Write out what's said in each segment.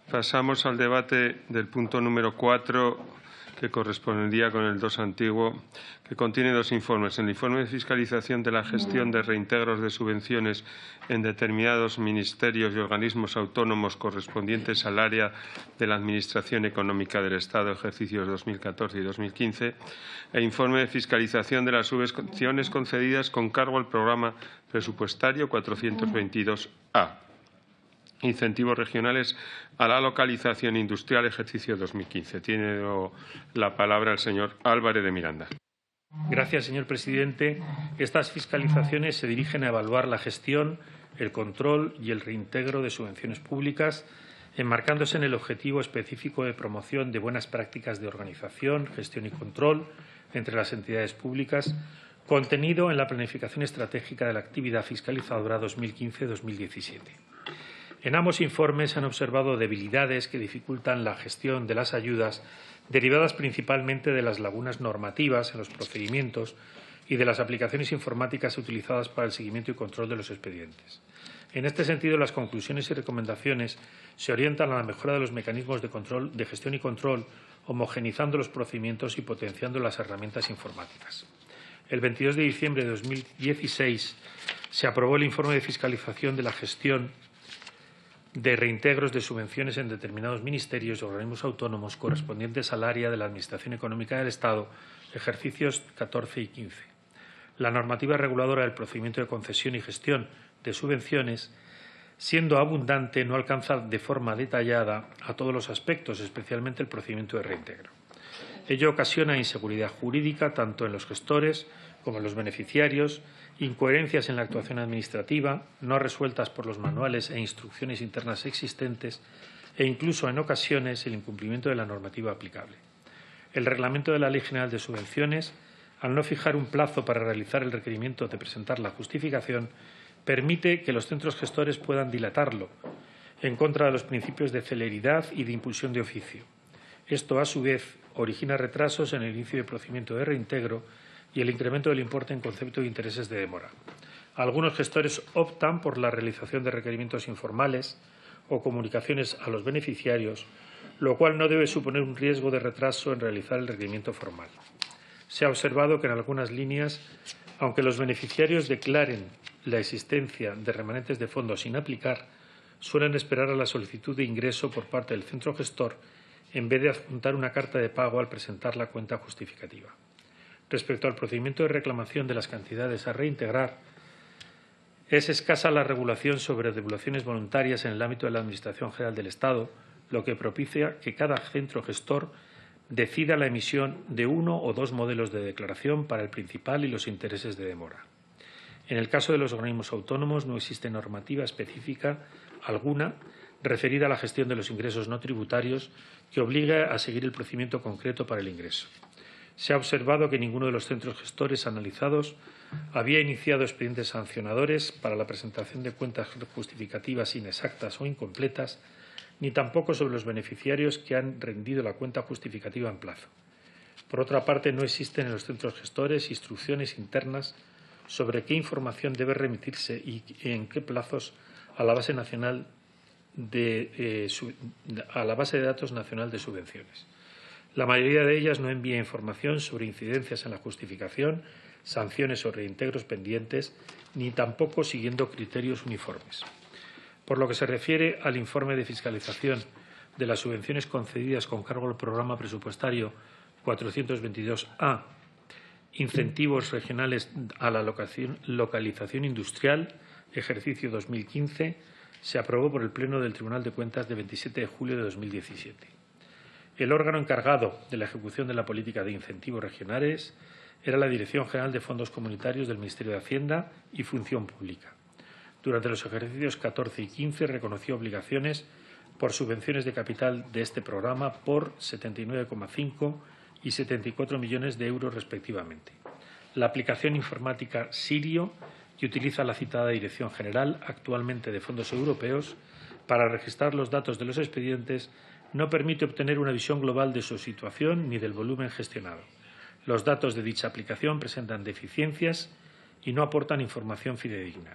Pasamos al debate del punto número 4, que correspondería con el 2 antiguo, que contiene dos informes. El informe de fiscalización de la gestión de reintegros de subvenciones en determinados ministerios y organismos autónomos correspondientes al área de la Administración Económica del Estado, ejercicios 2014 y 2015, e informe de fiscalización de las subvenciones concedidas con cargo al programa presupuestario 422A. Incentivos regionales a la localización industrial, ejercicio 2015. Tiene la palabra el señor Álvarez de Miranda. Gracias, señor presidente. Estas fiscalizaciones se dirigen a evaluar la gestión, el control y el reintegro de subvenciones públicas, enmarcándose en el objetivo específico de promoción de buenas prácticas de organización, gestión y control entre las entidades públicas, contenido en la planificación estratégica de la actividad fiscalizadora 2015-2017. En ambos informes se han observado debilidades que dificultan la gestión de las ayudas, derivadas principalmente de las lagunas normativas en los procedimientos y de las aplicaciones informáticas utilizadas para el seguimiento y control de los expedientes. En este sentido, las conclusiones y recomendaciones se orientan a la mejora de los mecanismos de gestión y control, homogeneizando los procedimientos y potenciando las herramientas informáticas. El 22 de diciembre de 2016 se aprobó el informe de fiscalización de la gestión de reintegros de subvenciones en determinados ministerios y organismos autónomos correspondientes al área de la Administración Económica del Estado, ejercicios 14 y 15. La normativa reguladora del procedimiento de concesión y gestión de subvenciones, siendo abundante, no alcanza de forma detallada a todos los aspectos, especialmente el procedimiento de reintegro. Ello ocasiona inseguridad jurídica tanto en los gestores como en los beneficiarios, incoherencias en la actuación administrativa, no resueltas por los manuales e instrucciones internas existentes e incluso, en ocasiones, el incumplimiento de la normativa aplicable. El Reglamento de la Ley General de Subvenciones, al no fijar un plazo para realizar el requerimiento de presentar la justificación, permite que los centros gestores puedan dilatarlo, en contra de los principios de celeridad y de impulsión de oficio. Esto, a su vez, origina retrasos en el inicio del procedimiento de reintegro y el incremento del importe en concepto de intereses de demora. Algunos gestores optan por la realización de requerimientos informales o comunicaciones a los beneficiarios, lo cual no debe suponer un riesgo de retraso en realizar el requerimiento formal. Se ha observado que en algunas líneas, aunque los beneficiarios declaren la existencia de remanentes de fondos sin aplicar, suelen esperar a la solicitud de ingreso por parte del centro gestor en vez de adjuntar una carta de pago al presentar la cuenta justificativa. Respecto al procedimiento de reclamación de las cantidades a reintegrar, es escasa la regulación sobre devoluciones voluntarias en el ámbito de la Administración General del Estado, lo que propicia que cada centro gestor decida la emisión de uno o dos modelos de declaración para el principal y los intereses de demora. En el caso de los organismos autónomos no existe normativa específica alguna referida a la gestión de los ingresos no tributarios que obligue a seguir el procedimiento concreto para el ingreso. Se ha observado que ninguno de los centros gestores analizados había iniciado expedientes sancionadores para la presentación de cuentas justificativas inexactas o incompletas, ni tampoco sobre los beneficiarios que han rendido la cuenta justificativa en plazo. Por otra parte, no existen en los centros gestores instrucciones internas sobre qué información debe remitirse y en qué plazos a la base de datos nacional de subvenciones. La mayoría de ellas no envía información sobre incidencias en la justificación, sanciones o reintegros pendientes, ni tampoco siguiendo criterios uniformes. Por lo que se refiere al informe de fiscalización de las subvenciones concedidas con cargo al programa presupuestario 422A, incentivos regionales a la localización industrial, ejercicio 2015, se aprobó por el Pleno del Tribunal de Cuentas de 27 de julio de 2017. El órgano encargado de la ejecución de la política de incentivos regionales era la Dirección General de Fondos Comunitarios del Ministerio de Hacienda y Función Pública. Durante los ejercicios 14 y 15 reconoció obligaciones por subvenciones de capital de este programa por 79,5 y 74 millones de euros respectivamente. La aplicación informática Sirio, que utiliza la citada Dirección General, actualmente de fondos europeos, para registrar los datos de los expedientes, no permite obtener una visión global de su situación ni del volumen gestionado. Los datos de dicha aplicación presentan deficiencias y no aportan información fidedigna.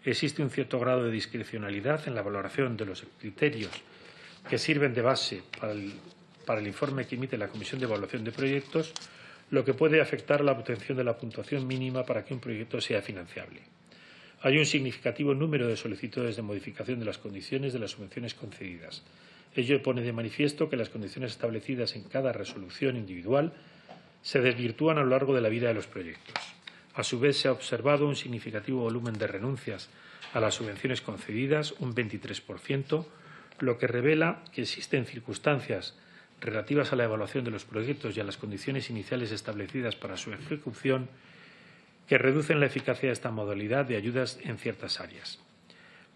existe un cierto grado de discrecionalidad en la valoración de los criterios que sirven de base para el informe que emite la Comisión de Evaluación de Proyectos, lo que puede afectar la obtención de la puntuación mínima para que un proyecto sea financiable. Hay un significativo número de solicitudes de modificación de las condiciones de las subvenciones concedidas. Ello pone de manifiesto que las condiciones establecidas en cada resolución individual se desvirtúan a lo largo de la vida de los proyectos. A su vez, se ha observado un significativo volumen de renuncias a las subvenciones concedidas, un 23%, lo que revela que existen circunstancias relativas a la evaluación de los proyectos y a las condiciones iniciales establecidas para su ejecución que reducen la eficacia de esta modalidad de ayudas en ciertas áreas.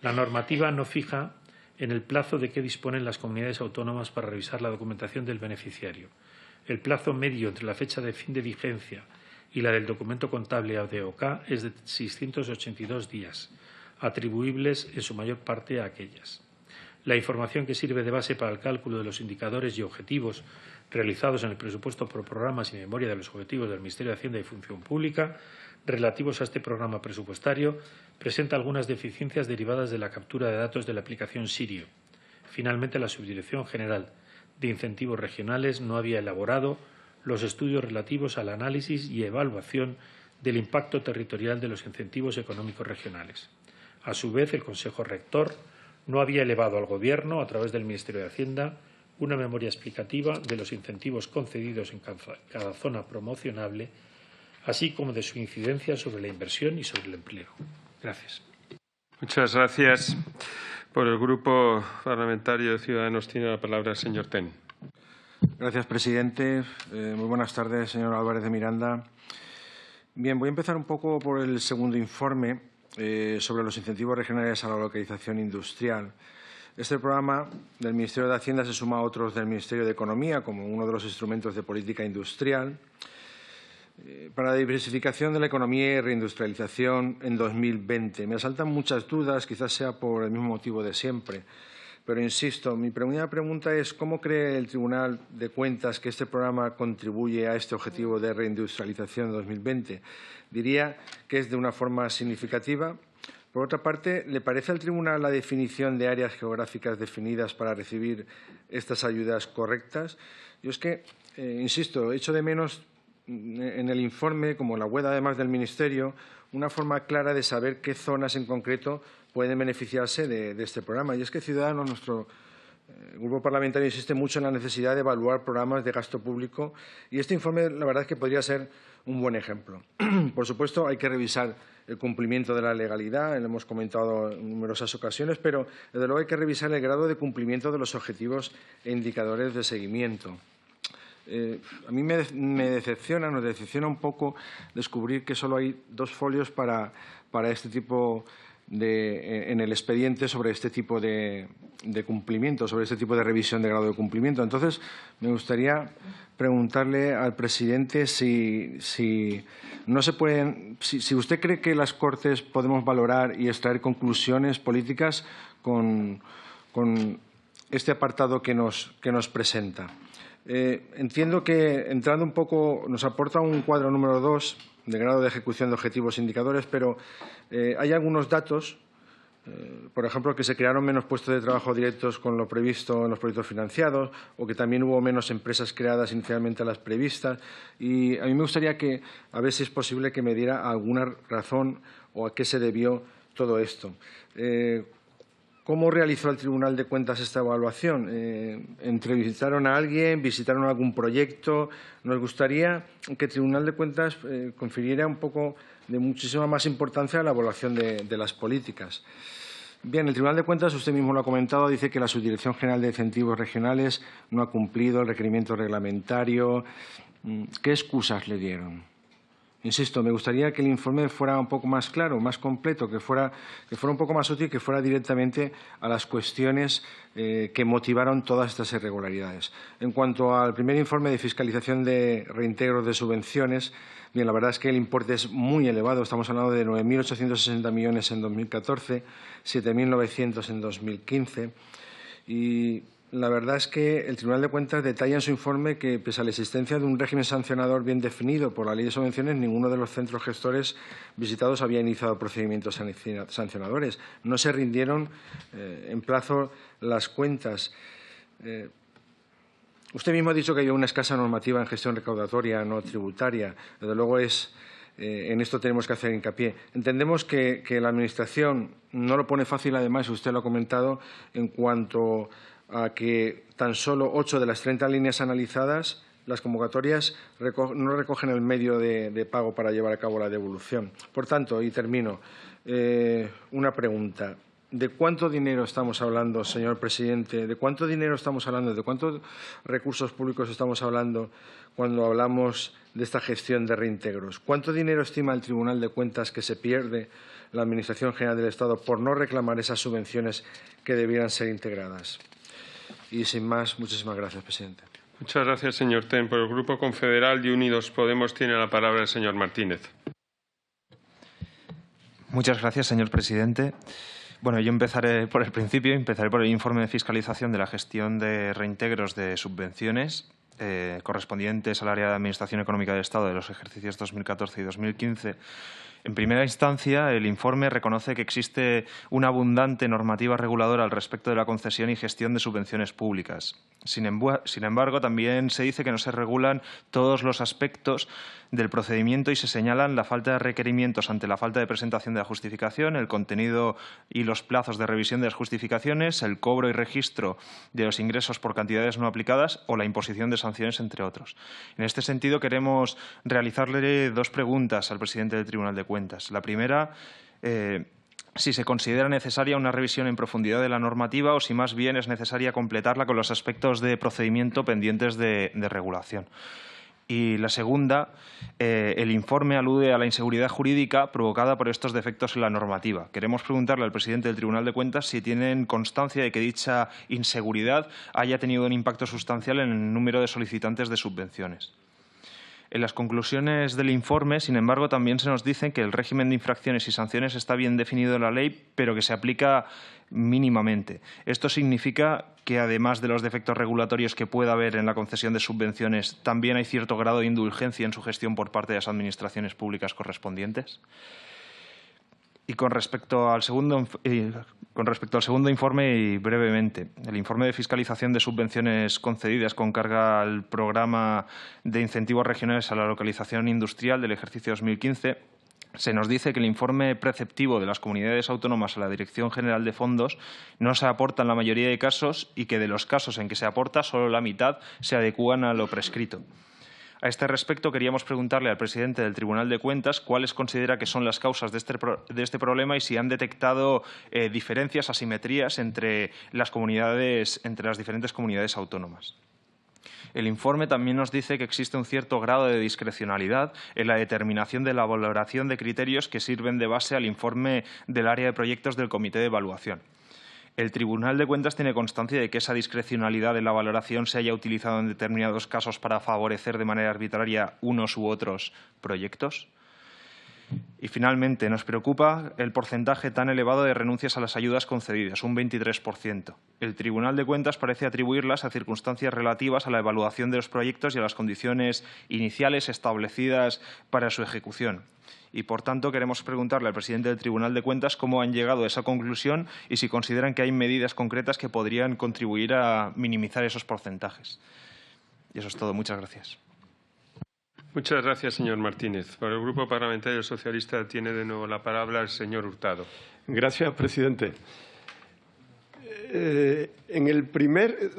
La normativa no fija en el plazo de que disponen las comunidades autónomas para revisar la documentación del beneficiario. El plazo medio entre la fecha de fin de vigencia y la del documento contable de OCA es de 682 días, atribuibles en su mayor parte a aquellas. La información que sirve de base para el cálculo de los indicadores y objetivos realizados en el presupuesto por programas y memoria de los objetivos del Ministerio de Hacienda y Función Pública relativos a este programa presupuestario presenta algunas deficiencias derivadas de la captura de datos de la aplicación Sirio. Finalmente, la Subdirección General de Incentivos Regionales no había elaborado los estudios relativos al análisis y evaluación del impacto territorial de los incentivos económicos regionales. A su vez, el Consejo Rector no había elevado al Gobierno, a través del Ministerio de Hacienda, una memoria explicativa de los incentivos concedidos en cada zona promocionable, así como de su incidencia sobre la inversión y sobre el empleo. Gracias. Muchas gracias. Por el Grupo Parlamentario de Ciudadanos tiene la palabra el señor Ten. Gracias, presidente. Muy buenas tardes, señor Álvarez de Miranda. Bien, voy a empezar un poco por el segundo informe sobre los incentivos regionales a la localización industrial. Este programa del Ministerio de Hacienda se suma a otros del Ministerio de Economía como uno de los instrumentos de política industrial para la diversificación de la economía y reindustrialización en 2020. Me asaltan muchas dudas, quizás sea por el mismo motivo de siempre. Pero, insisto, mi primera pregunta es ¿cómo cree el Tribunal de Cuentas que este programa contribuye a este objetivo de reindustrialización de 2020? Diría que es de una forma significativa. Por otra parte, ¿le parece al Tribunal la definición de áreas geográficas definidas para recibir estas ayudas correctas? Yo es que, insisto, echo de menos en el informe, como la web además del Ministerio, una forma clara de saber qué zonas en concreto pueden beneficiarse de este programa. Y es que Ciudadanos, nuestro grupo parlamentario, insiste mucho en la necesidad de evaluar programas de gasto público y este informe, la verdad, es que podría ser un buen ejemplo. Por supuesto, hay que revisar el cumplimiento de la legalidad, lo hemos comentado en numerosas ocasiones, pero desde luego hay que revisar el grado de cumplimiento de los objetivos e indicadores de seguimiento. A mí nos decepciona un poco descubrir que solo hay 2 folios para este tipo en el expediente sobre este tipo de cumplimiento, sobre este tipo de revisión de grado de cumplimiento. Entonces, me gustaría preguntarle al presidente si usted cree que las Cortes podemos valorar y extraer conclusiones políticas con este apartado que nos presenta. Entiendo que, entrando un poco, nos aporta un cuadro número 2 de grado de ejecución de objetivos e indicadores, pero hay algunos datos, por ejemplo, que se crearon menos puestos de trabajo directos con lo previsto en los proyectos financiados o que también hubo menos empresas creadas inicialmente a las previstas. Y a mí me gustaría a ver si es posible que me diera alguna razón o a qué se debió todo esto. ¿Cómo realizó el Tribunal de Cuentas esta evaluación? ¿Entrevistaron a alguien? ¿Visitaron algún proyecto? Nos gustaría que el Tribunal de Cuentas confiriera un poco de muchísima más importancia a la evaluación de las políticas. Bien, el Tribunal de Cuentas, usted mismo lo ha comentado, dice que la Subdirección General de Incentivos Regionales no ha cumplido el requerimiento reglamentario. ¿Qué excusas le dieron? Insisto, me gustaría que el informe fuera un poco más claro, más completo, que fuera un poco más útil, que fuera directamente a las cuestiones que motivaron todas estas irregularidades. En cuanto al primer informe de fiscalización de reintegros de subvenciones, bien, la verdad es que el importe es muy elevado. Estamos hablando de 9.860 millones en 2014, 7.900 en 2015. Y La verdad es que el Tribunal de Cuentas detalla en su informe que, pese a la existencia de un régimen sancionador bien definido por la Ley de Subvenciones, ninguno de los centros gestores visitados había iniciado procedimientos sancionadores. No se rindieron en plazo las cuentas. Usted mismo ha dicho que hay una escasa normativa en gestión recaudatoria no tributaria. Desde luego en esto tenemos que hacer hincapié. Entendemos que la Administración no lo pone fácil, además, usted lo ha comentado, en cuanto a que tan solo 8 de las 30 líneas analizadas, las convocatorias no recogen el medio de pago para llevar a cabo la devolución. Por tanto, y termino, una pregunta. ¿De cuánto dinero estamos hablando, señor presidente? ¿De cuánto dinero estamos hablando? ¿De cuántos recursos públicos estamos hablando cuando hablamos de esta gestión de reintegros? ¿Cuánto dinero estima el Tribunal de Cuentas que se pierde la Administración General del Estado por no reclamar esas subvenciones que debieran ser integradas? Y sin más, muchísimas gracias, presidente. Muchas gracias, señor Ten. Por el Grupo Confederal y Unidos Podemos tiene la palabra el señor Martínez. Muchas gracias, señor presidente. Bueno, yo empezaré por el principio, empezaré por el informe de fiscalización de la gestión de reintegros de subvenciones correspondientes al área de Administración Económica del Estado de los ejercicios 2014 y 2015. En primera instancia, el informe reconoce que existe una abundante normativa reguladora al respecto de la concesión y gestión de subvenciones públicas. Sin embargo, también se dice que no se regulan todos los aspectos del procedimiento y se señalan la falta de requerimientos ante la falta de presentación de la justificación, el contenido y los plazos de revisión de las justificaciones, el cobro y registro de los ingresos por cantidades no aplicadas o la imposición de sanciones, entre otros. En este sentido, queremos realizarle dos preguntas al presidente del Tribunal de Cuentas. La primera, si se considera necesaria una revisión en profundidad de la normativa o si más bien es necesaria completarla con los aspectos de procedimiento pendientes de regulación. Y la segunda, el informe alude a la inseguridad jurídica provocada por estos defectos en la normativa. Queremos preguntarle al presidente del Tribunal de Cuentas si tienen constancia de que dicha inseguridad haya tenido un impacto sustancial en el número de solicitantes de subvenciones. En las conclusiones del informe, sin embargo, también se nos dice que el régimen de infracciones y sanciones está bien definido en la ley, pero que se aplica mínimamente. Esto significa que, además de los defectos regulatorios que pueda haber en la concesión de subvenciones, también hay cierto grado de indulgencia en su gestión por parte de las administraciones públicas correspondientes. Y con respecto al segundo informe, y brevemente, el informe de fiscalización de subvenciones concedidas con carga al programa de incentivos regionales a la localización industrial del ejercicio 2015, se nos dice que el informe preceptivo de las comunidades autónomas a la Dirección General de Fondos no se aporta en la mayoría de casos y que de los casos en que se aporta solo la mitad se adecúan a lo prescrito. A este respecto, queríamos preguntarle al presidente del Tribunal de Cuentas cuáles considera que son las causas de este problema y si han detectado diferencias, asimetrías entre las diferentes comunidades autónomas. El informe también nos dice que existe un cierto grado de discrecionalidad en la determinación de la valoración de criterios que sirven de base al informe del área de proyectos del Comité de Evaluación. ¿El Tribunal de Cuentas tiene constancia de que esa discrecionalidad en la valoración se haya utilizado en determinados casos para favorecer de manera arbitraria unos u otros proyectos? Y, finalmente, nos preocupa el porcentaje tan elevado de renuncias a las ayudas concedidas, un 23%. El Tribunal de Cuentas parece atribuirlas a circunstancias relativas a la evaluación de los proyectos y a las condiciones iniciales establecidas para su ejecución. Y, por tanto, queremos preguntarle al presidente del Tribunal de Cuentas cómo han llegado a esa conclusión y si consideran que hay medidas concretas que podrían contribuir a minimizar esos porcentajes. Y eso es todo. Muchas gracias. Muchas gracias, señor Martínez. Por el Grupo Parlamentario Socialista tiene de nuevo la palabra el señor Hurtado. Gracias, presidente. En el primer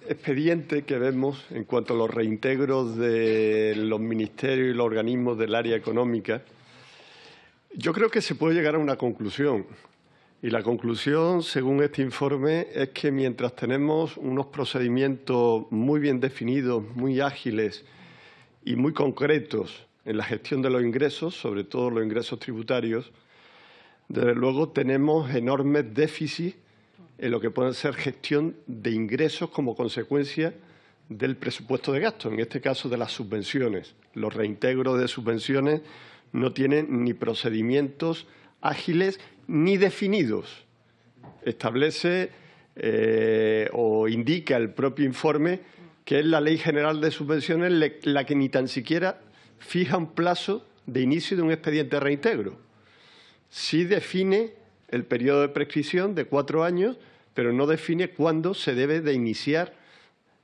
expediente que vemos en cuanto a los reintegros de los ministerios y los organismos del área económica, yo creo que se puede llegar a una conclusión. Y la conclusión, según este informe, es que mientras tenemos unos procedimientos muy bien definidos, muy ágiles y muy concretos en la gestión de los ingresos, sobre todo los ingresos tributarios, desde luego tenemos enormes déficits en lo que puede ser gestión de ingresos como consecuencia del presupuesto de gasto, en este caso de las subvenciones. Los reintegros de subvenciones no tienen ni procedimientos ágiles ni definidos. Establece o indica el propio informe que es la Ley General de Subvenciones la que ni tan siquiera fija un plazo de inicio de un expediente de reintegro. Sí define el periodo de prescripción de 4 años, pero no define cuándo se debe de iniciar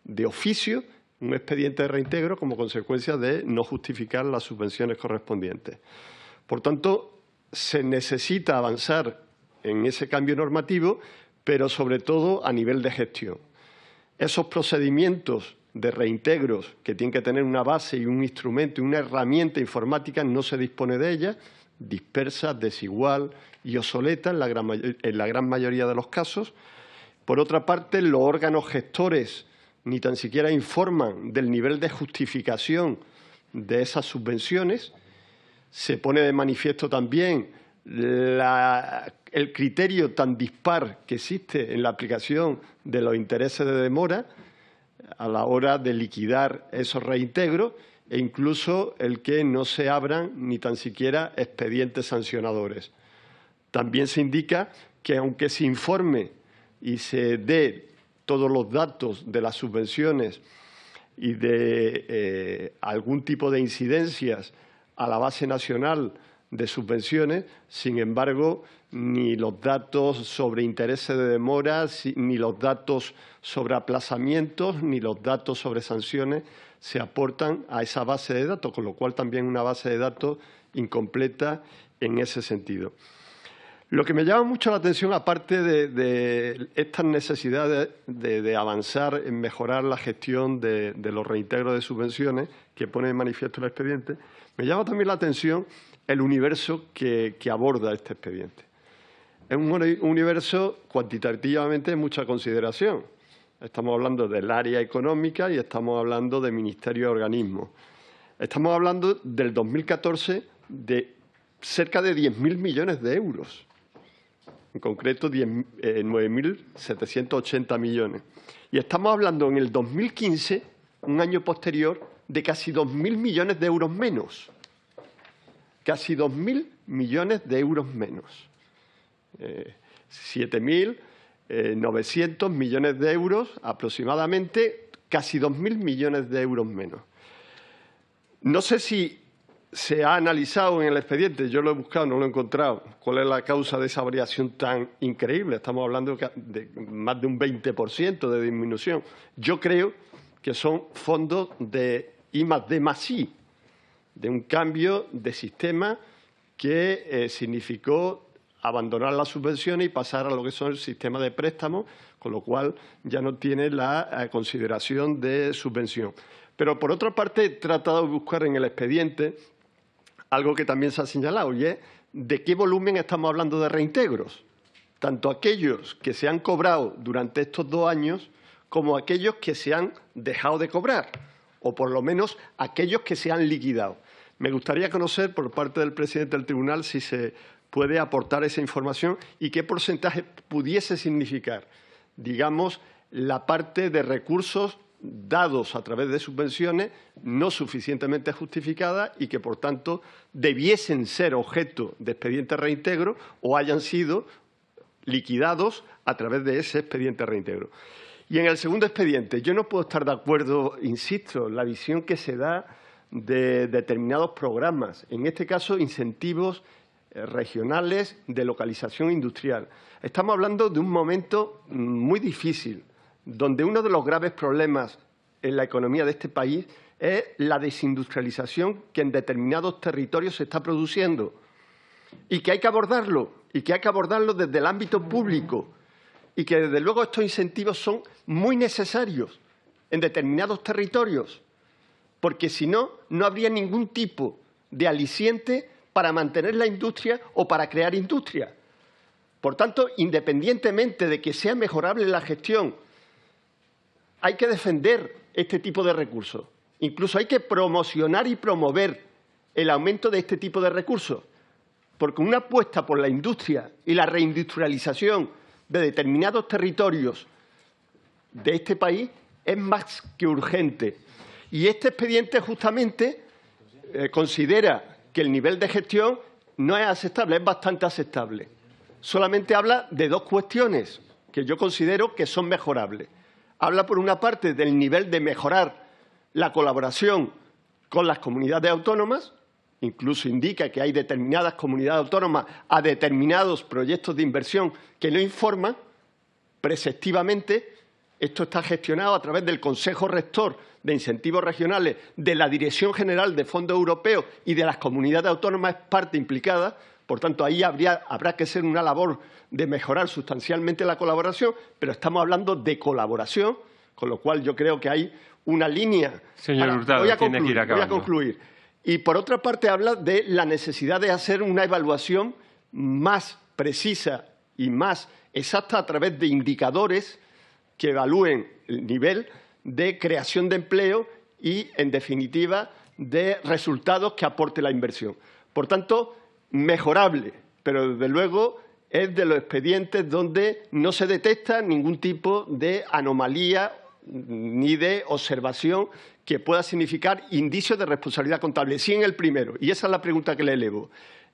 de oficio un expediente de reintegro como consecuencia de no justificar las subvenciones correspondientes. Por tanto, se necesita avanzar en ese cambio normativo, pero sobre todo a nivel de gestión. Esos procedimientos de reintegros que tienen que tener una base y un instrumento y una herramienta informática no se dispone de ellas, dispersa, desigual y obsoleta en la gran mayoría de los casos. Por otra parte, los órganos gestores ni tan siquiera informan del nivel de justificación de esas subvenciones. Se pone de manifiesto también el criterio tan dispar que existe en la aplicación de los intereses de demora a la hora de liquidar esos reintegros e incluso el que no se abran ni tan siquiera expedientes sancionadores. También se indica que aunque se informe y se dé todos los datos de las subvenciones y de algún tipo de incidencias a la base nacional de subvenciones, sin embargo, ni los datos sobre intereses de demora, ni los datos sobre aplazamientos, ni los datos sobre sanciones se aportan a esa base de datos, con lo cual también una base de datos incompleta en ese sentido. Lo que me llama mucho la atención, aparte de estas necesidades de avanzar en mejorar la gestión de los reintegros de subvenciones que pone de manifiesto el expediente, me llama también la atención el universo que aborda este expediente. Es un universo cuantitativamente de mucha consideración. Estamos hablando del área económica y estamos hablando de ministerios y organismos. Estamos hablando del 2014 de cerca de 10.000 millones de euros. En concreto, 9.780 millones. Y estamos hablando en el 2015, un año posterior, de casi 2.000 millones de euros menos. Casi 2.000 millones de euros menos. 7.900 millones de euros aproximadamente, casi 2.000 millones de euros menos. No sé si se ha analizado en el expediente, yo lo he buscado, no lo he encontrado, cuál es la causa de esa variación tan increíble. Estamos hablando de más de un 20% de disminución. Yo creo que son fondos de I+D+I, de un cambio de sistema que significó abandonar las subvenciones y pasar a lo que son el sistema de préstamos, con lo cual ya no tiene la consideración de subvención. Pero, por otra parte, he tratado de buscar en el expediente algo que también se ha señalado, y es de qué volumen estamos hablando de reintegros, tanto aquellos que se han cobrado durante estos 2 años como aquellos que se han dejado de cobrar, o por lo menos aquellos que se han liquidado. Me gustaría conocer por parte del presidente del tribunal si se puede aportar esa información y qué porcentaje pudiese significar, digamos, la parte de recursos dados a través de subvenciones no suficientemente justificadas y que, por tanto, debiesen ser objeto de expediente de reintegro o hayan sido liquidados a través de ese expediente de reintegro. Y en el segundo expediente, yo no puedo estar de acuerdo, insisto, en la visión que se da de determinados programas, en este caso incentivos regionales de localización industrial. Estamos hablando de un momento muy difícil, donde uno de los graves problemas en la economía de este país es la desindustrialización que en determinados territorios se está produciendo y que hay que abordarlo, desde el ámbito público y que, desde luego, estos incentivos son muy necesarios en determinados territorios, porque si no, no habría ningún tipo de aliciente para mantener la industria o para crear industria. Por tanto, independientemente de que sea mejorable la gestión, hay que defender este tipo de recursos. Incluso hay que promocionar y promover el aumento de este tipo de recursos, porque una apuesta por la industria y la reindustrialización de determinados territorios de este país es más que urgente. Y este expediente justamente considera que el nivel de gestión no es aceptable, es bastante aceptable. Solamente habla de 2 cuestiones. que yo considero que son mejorables. Habla, por una parte, del nivel de mejorar la colaboración con las comunidades autónomas, incluso indica que hay determinadas comunidades autónomas a determinados proyectos de inversión que no informan preceptivamente. Esto está gestionado a través del Consejo Rector de Incentivos Regionales, de la Dirección General de Fondos Europeos y de las comunidades autónomas, es parte implicada. Por tanto, ahí habrá que hacer una labor de mejorar sustancialmente la colaboración, pero estamos hablando de colaboración, con lo cual yo creo que hay una línea. Señor Hurtado, tiene que ir acabando. Voy a concluir. Y, por otra parte, habla de la necesidad de hacer una evaluación más precisa y más exacta a través de indicadores que evalúen el nivel de creación de empleo y, en definitiva, de resultados que aporte la inversión. Por tanto, mejorable, pero desde luego es de los expedientes donde no se detecta ningún tipo de anomalía ni de observación que pueda significar indicios de responsabilidad contable. Sí en el primero, y esa es la pregunta que le elevo.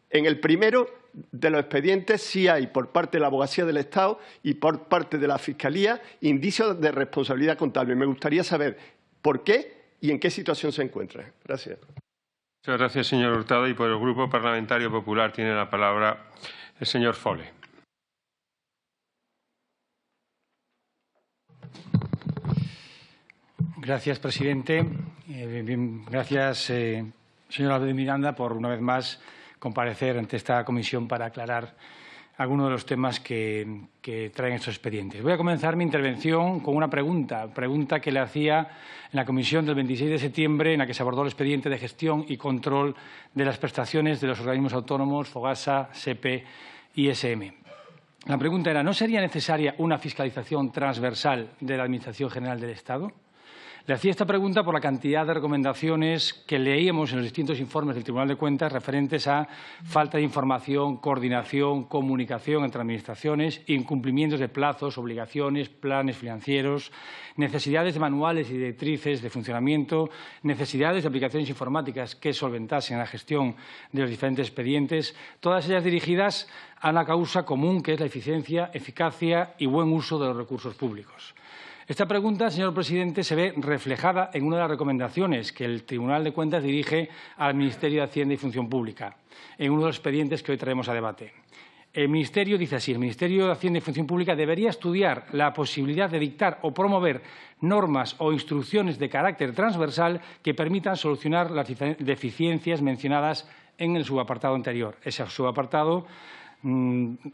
En el primero de los expedientes sí hay, por parte de la Abogacía del Estado y por parte de la Fiscalía, indicios de responsabilidad contable. Me gustaría saber por qué y en qué situación se encuentra. Gracias. Muchas gracias, señor Hurtado. Y por el Grupo Parlamentario Popular tiene la palabra el señor Fole. Gracias, presidente. Gracias, señor Álvarez de Miranda, por una vez más comparecer ante esta comisión para aclarar algunos de los temas que traen estos expedientes. Voy a comenzar mi intervención con una pregunta que le hacía en la comisión del 26 de septiembre, en la que se abordó el expediente de gestión y control de las prestaciones de los organismos autónomos FOGASA, SEPE y SM. La pregunta era, ¿no sería necesaria una fiscalización transversal de la Administración General del Estado? Le hacía esta pregunta por la cantidad de recomendaciones que leíamos en los distintos informes del Tribunal de Cuentas referentes a falta de información, coordinación, comunicación entre administraciones, incumplimientos de plazos, obligaciones, planes financieros, necesidades de manuales y directrices de funcionamiento, necesidades de aplicaciones informáticas que solventasen la gestión de los diferentes expedientes, todas ellas dirigidas a una causa común que es la eficiencia, eficacia y buen uso de los recursos públicos. Esta pregunta, señor presidente, se ve reflejada en una de las recomendaciones que el Tribunal de Cuentas dirige al Ministerio de Hacienda y Función Pública, en uno de los expedientes que hoy traemos a debate. El Ministerio dice así, el Ministerio de Hacienda y Función Pública debería estudiar la posibilidad de dictar o promover normas o instrucciones de carácter transversal que permitan solucionar las deficiencias mencionadas en el subapartado anterior. Ese subapartado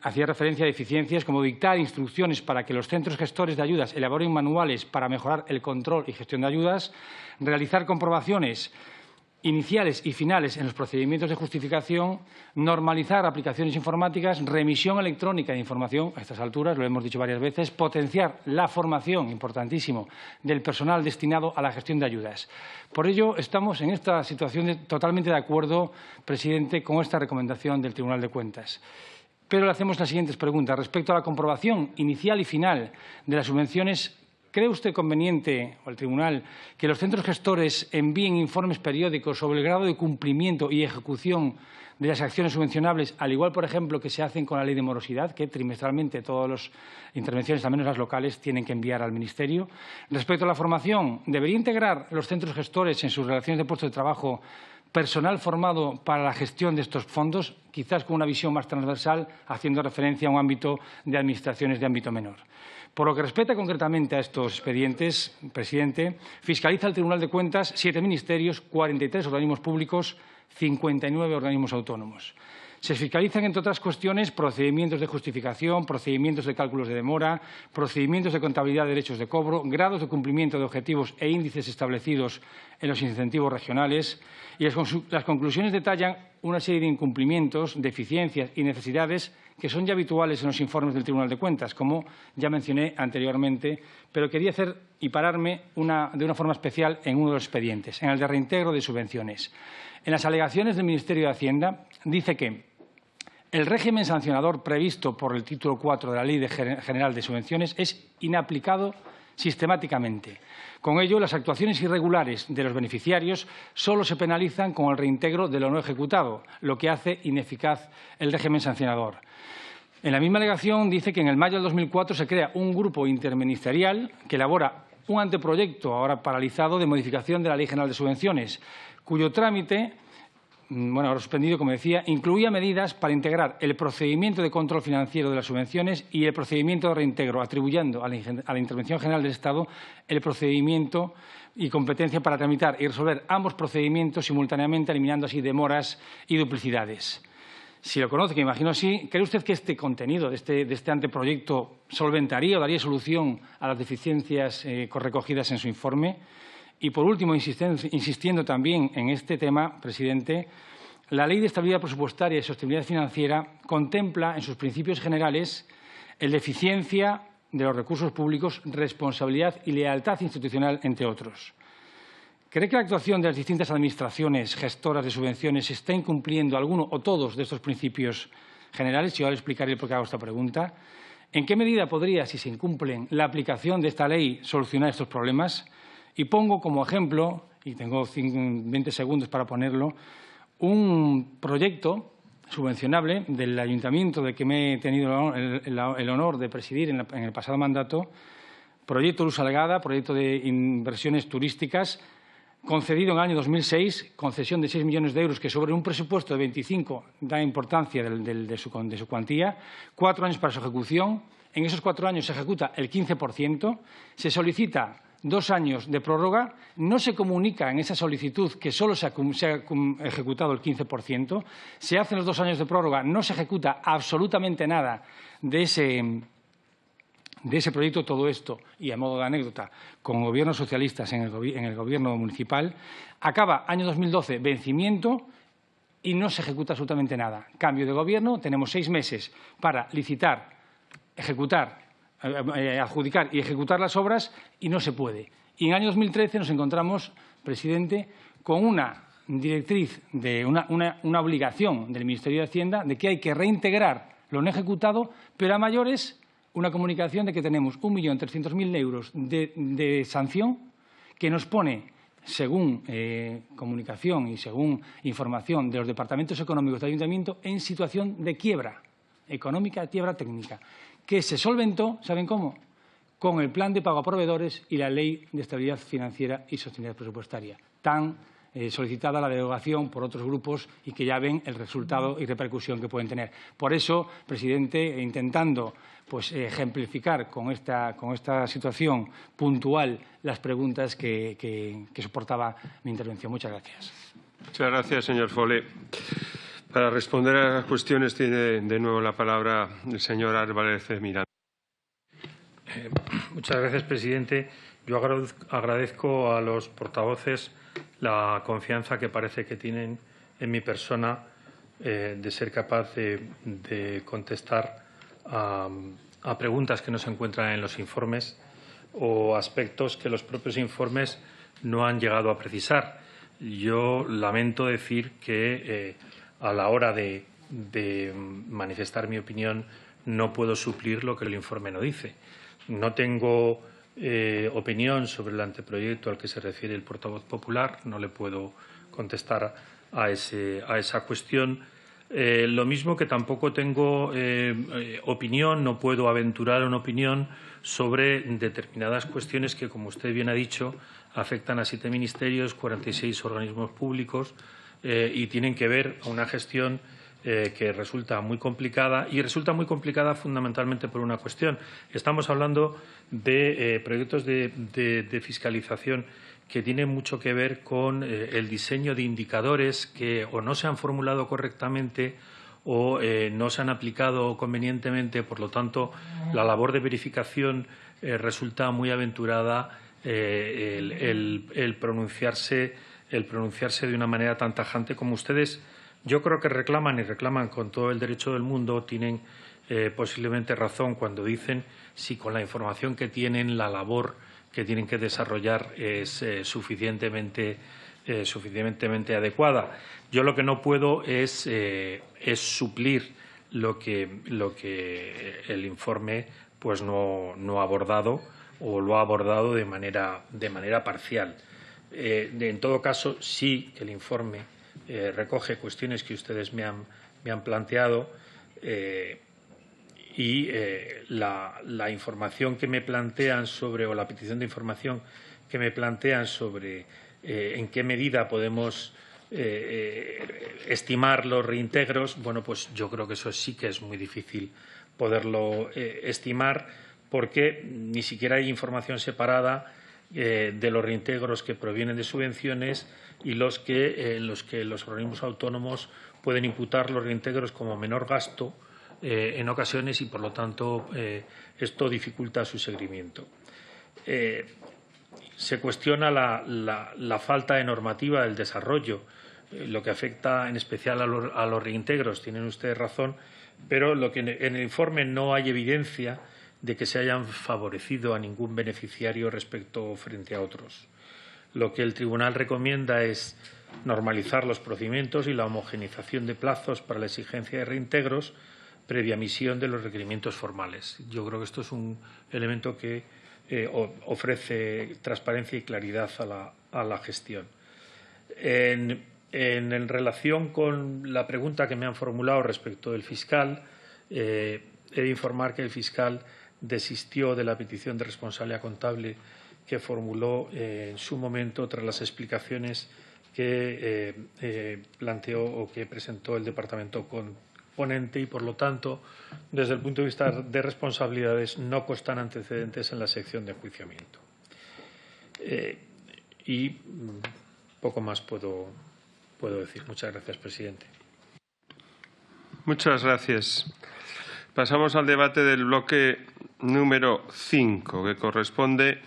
hacía referencia a deficiencias como dictar instrucciones para que los centros gestores de ayudas elaboren manuales para mejorar el control y gestión de ayudas, realizar comprobaciones iniciales y finales en los procedimientos de justificación, normalizar aplicaciones informáticas, remisión electrónica de información, a estas alturas, lo hemos dicho varias veces, potenciar la formación, importantísimo, del personal destinado a la gestión de ayudas. Por ello, estamos en esta situación totalmente de acuerdo, presidente, con esta recomendación del Tribunal de Cuentas. Pero le hacemos las siguientes preguntas. Respecto a la comprobación inicial y final de las subvenciones, ¿cree usted conveniente, o el Tribunal, que los centros gestores envíen informes periódicos sobre el grado de cumplimiento y ejecución de las acciones subvencionables, al igual, por ejemplo, que se hacen con la ley de morosidad, que trimestralmente todas las intervenciones, al menos las locales, tienen que enviar al Ministerio? Respecto a la formación, ¿debería integrar los centros gestores en sus relaciones de puestos de trabajo personal formado para la gestión de estos fondos, quizás con una visión más transversal, haciendo referencia a un ámbito de administraciones de ámbito menor? Por lo que respecta concretamente a estos expedientes, presidente, fiscaliza el Tribunal de Cuentas 7 ministerios, 43 organismos públicos, 59 organismos autónomos. Se fiscalizan, entre otras cuestiones, procedimientos de justificación, procedimientos de cálculos de demora, procedimientos de contabilidad de derechos de cobro, grados de cumplimiento de objetivos e índices establecidos en los incentivos regionales, y las conclusiones detallan una serie de incumplimientos, deficiencias y necesidades que son ya habituales en los informes del Tribunal de Cuentas, como ya mencioné anteriormente, pero quería hacer y pararme de una forma especial en uno de los expedientes, en el de reintegro de subvenciones. En las alegaciones del Ministerio de Hacienda dice que el régimen sancionador previsto por el título 4 de la Ley General de Subvenciones es inaplicado sistemáticamente. Con ello, las actuaciones irregulares de los beneficiarios solo se penalizan con el reintegro de lo no ejecutado, lo que hace ineficaz el régimen sancionador. En la misma alegación dice que en el mayo del 2004 se crea un grupo interministerial que elabora un anteproyecto, ahora paralizado, de modificación de la Ley General de Subvenciones, cuyo trámite, ahora suspendido, como decía, incluía medidas para integrar el procedimiento de control financiero de las subvenciones y el procedimiento de reintegro, atribuyendo a la Intervención General del Estado el procedimiento y competencia para tramitar y resolver ambos procedimientos simultáneamente, eliminando así demoras y duplicidades. Si lo conoce, que imagino sí, ¿cree usted que este contenido de este anteproyecto solventaría o daría solución a las deficiencias recogidas en su informe? Y, por último, insistiendo también en este tema, presidente, la Ley de Estabilidad Presupuestaria y Sostenibilidad Financiera contempla en sus principios generales el de eficiencia de los recursos públicos, responsabilidad y lealtad institucional, entre otros. ¿Cree que la actuación de las distintas administraciones gestoras de subvenciones está incumpliendo alguno o todos de estos principios generales? Yo ahora explicaré por qué hago esta pregunta. ¿En qué medida podría, si se incumplen, la aplicación de esta ley solucionar estos problemas? Y pongo como ejemplo, y tengo 20 segundos para ponerlo, un proyecto subvencionable del ayuntamiento de que me he tenido el honor de presidir en el pasado mandato, proyecto Luz Salgada, proyecto de inversiones turísticas, concedido en el año 2006, concesión de 6 millones de euros, que sobre un presupuesto de 25 da importancia de su cuantía, 4 años para su ejecución. En esos 4 años se ejecuta el 15%, se solicita 2 años de prórroga, no se comunica en esa solicitud que solo se ha ejecutado el 15%, se hacen los 2 años de prórroga, no se ejecuta absolutamente nada de ese proyecto, todo esto, y a modo de anécdota, con gobiernos socialistas en el gobierno municipal, acaba año 2012, vencimiento, y no se ejecuta absolutamente nada. Cambio de gobierno, tenemos 6 meses para licitar, adjudicar y ejecutar las obras y no se puede. Y en el año 2013 nos encontramos, presidente, con una directriz, una obligación del Ministerio de Hacienda de que hay que reintegrar lo no ejecutado, pero a mayores una comunicación de que tenemos 1.300.000 euros de sanción que nos pone, según comunicación y según información de los departamentos económicos del Ayuntamiento, en situación de quiebra económica, quiebra técnica, que se solventó, ¿saben cómo? Con el plan de pago a proveedores y la Ley de Estabilidad Financiera y Sostenibilidad Presupuestaria, tan solicitada la derogación por otros grupos y que ya ven el resultado y repercusión que pueden tener. Por eso, presidente, intentando ejemplificar con esta situación puntual las preguntas que soportaba mi intervención. Muchas gracias. Muchas gracias, señor Folé. Para responder a las cuestiones tiene de nuevo la palabra el señor Álvarez de Miranda. Muchas gracias, presidente. Yo agradezco a los portavoces la confianza que parece que tienen en mi persona de ser capaz de contestar a preguntas que no se encuentran en los informes o aspectos que los propios informes no han llegado a precisar. Yo lamento decir que a la hora de manifestar mi opinión no puedo suplir lo que el informe no dice. No tengo opinión sobre el anteproyecto al que se refiere el portavoz popular, no le puedo contestar a esa cuestión. Lo mismo que tampoco tengo opinión, no puedo aventurar una opinión sobre determinadas cuestiones que, como usted bien ha dicho, afectan a 7 ministerios, 46 organismos públicos y tienen que ver a una gestión que resulta muy complicada y resulta muy complicada fundamentalmente por una cuestión. Estamos hablando de proyectos de fiscalización que tienen mucho que ver con el diseño de indicadores que o no se han formulado correctamente o no se han aplicado convenientemente. Por lo tanto, la labor de verificación resulta muy aventurada el pronunciarse de una manera tan tajante como ustedes. Yo creo que reclaman con todo el derecho del mundo, tienen posiblemente razón cuando dicen si con la información que tienen, la labor que tienen que desarrollar es suficientemente adecuada. Yo lo que no puedo es suplir lo que el informe pues no ha abordado o lo ha abordado de manera parcial. En todo caso, sí que el informe recoge cuestiones que ustedes me han planteado y la información que me plantean sobre, o la petición de información que me plantean sobre en qué medida podemos estimar los reintegros, bueno, pues yo creo que eso sí que es muy difícil poderlo estimar, porque ni siquiera hay información separada de los reintegros que provienen de subvenciones y los que los organismos autónomos pueden imputar los reintegros como menor gasto en ocasiones, y por lo tanto esto dificulta su seguimiento. Se cuestiona la falta de normativa del desarrollo, lo que afecta en especial a los reintegros. Tienen ustedes razón, pero lo que en el informe no hay evidencia de que se hayan favorecido a ningún beneficiario respecto frente a otros. Lo que el Tribunal recomienda es normalizar los procedimientos y la homogeneización de plazos para la exigencia de reintegros previa emisión de los requerimientos formales. Yo creo que esto es un elemento que ofrece transparencia y claridad a la gestión. En relación con la pregunta que me han formulado respecto del fiscal, he de informar que el fiscal desistió de la petición de responsabilidad contable que formuló en su momento tras las explicaciones que planteó o que presentó el departamento ponente, y por lo tanto, desde el punto de vista de responsabilidades, no constan antecedentes en la sección de enjuiciamiento. Y poco más puedo decir. Muchas gracias, presidente. Muchas gracias. Pasamos al debate del bloque número 5, que corresponde